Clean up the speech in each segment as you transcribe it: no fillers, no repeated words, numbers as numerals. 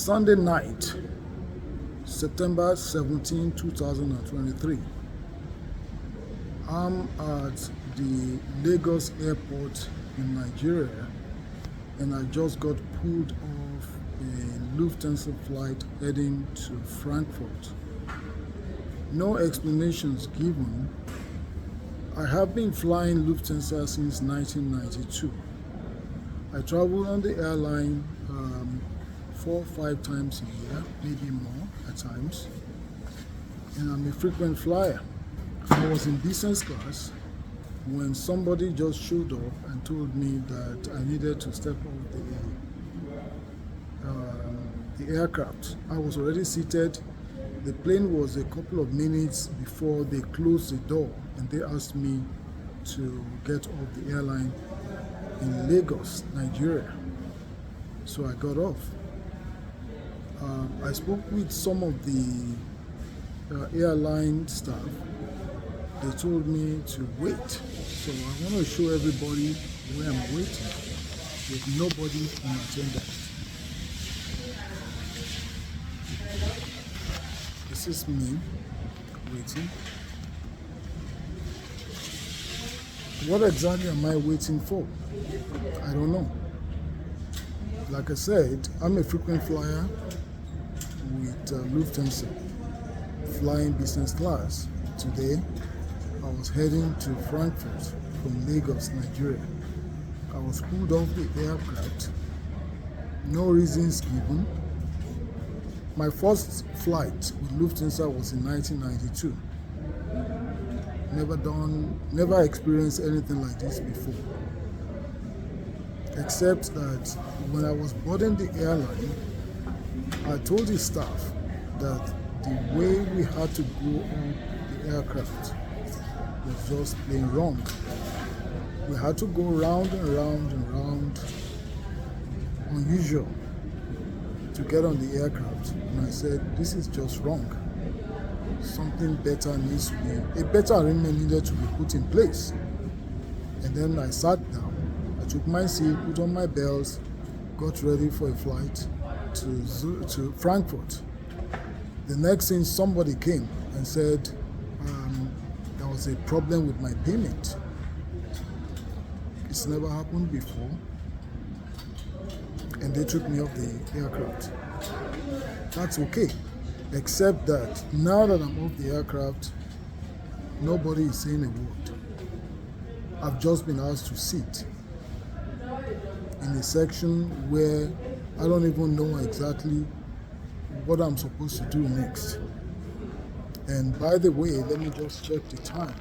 Sunday night, September 17, 2023. I'm at the Lagos airport in Nigeria, and I just got pulled off a Lufthansa flight heading to Frankfurt. No explanations given. I have been flying Lufthansa since 1992. I travel on the airline 4 or 5 times a year, maybe more at times, and I'm a frequent flyer. I was in business class when somebody just showed up and told me that I needed to step off the aircraft. I was already seated. The plane was a couple of minutes before they closed the door, and they asked me to get off the airline in Lagos, Nigeria. So I got off. I spoke with some of the airline staff. They told me to wait. So I want to show everybody where I'm waiting with nobody in attendance. This is me waiting. What exactly am I waiting for? I don't know. Like I said, I'm a frequent flyer with Lufthansa, flying business class. Today, I was heading to Frankfurt from Lagos, Nigeria. I was pulled off the aircraft. No reasons given. My first flight with Lufthansa was in 1992. Never experienced anything like this before. Except that when I was boarding the airline, I told the staff that the way we had to go on the aircraft was just plain wrong. We had to go round and round and round, unusual, to get on the aircraft. And I said, this is just wrong. Something better needs to be, a better arrangement needed to be put in place. And then I sat down, I took my seat, put on my belts, got ready for a flight to Frankfurt. The next thing, somebody came and said there was a problem with my payment. It's never happened before. And they took me off the aircraft. That's okay. Except that now that I'm off the aircraft, nobody is saying a word. I've just been asked to sit in a section where I don't even know exactly what I'm supposed to do next. And by the way, let me just check the time.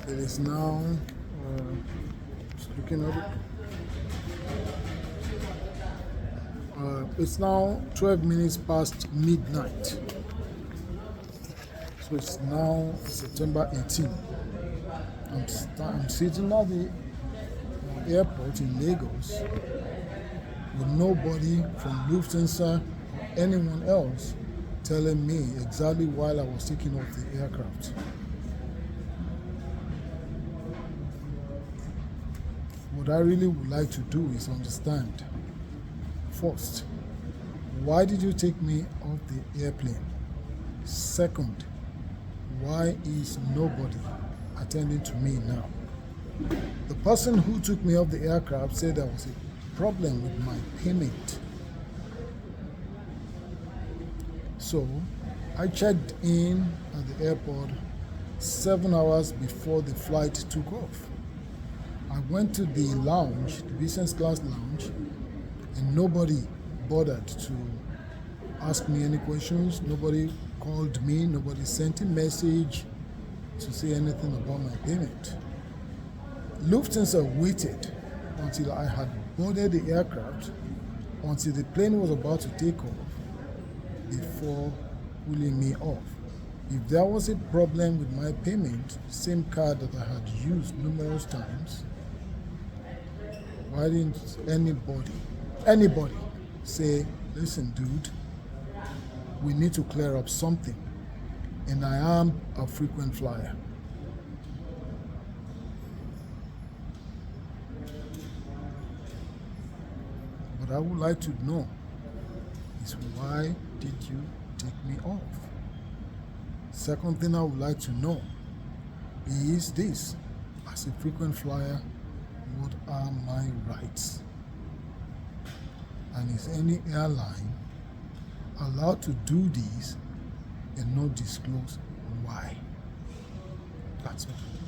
It is now, just looking at it. It's now 12 minutes past midnight. So it's now September 18. I'm sitting at the airport in Lagos with nobody from Lufthansa or anyone else telling me exactly while I was taking off the aircraft. What I really would like to do is understand. First, why did you take me off the airplane? Second, why is nobody attending to me now? The person who took me off the aircraft said there was a problem with my payment. So I checked in at the airport 7 hours before the flight took off. I went to the lounge, the business class lounge, and nobody bothered to ask me any questions. Nobody called me. Nobody sent a message to say anything about my payment. Lufthansa waited until I had boarded the aircraft, until the plane was about to take off, before pulling me off. If there was a problem with my payment, same card that I had used numerous times, why didn't anybody say, listen dude, we need to clear up something, and I am a frequent flyer. But I would like to know is why did you take me off? Second thing I would like to know is this: as a frequent flyer, what are my rights? And is any airline allowed to do this and not disclose why? That's all.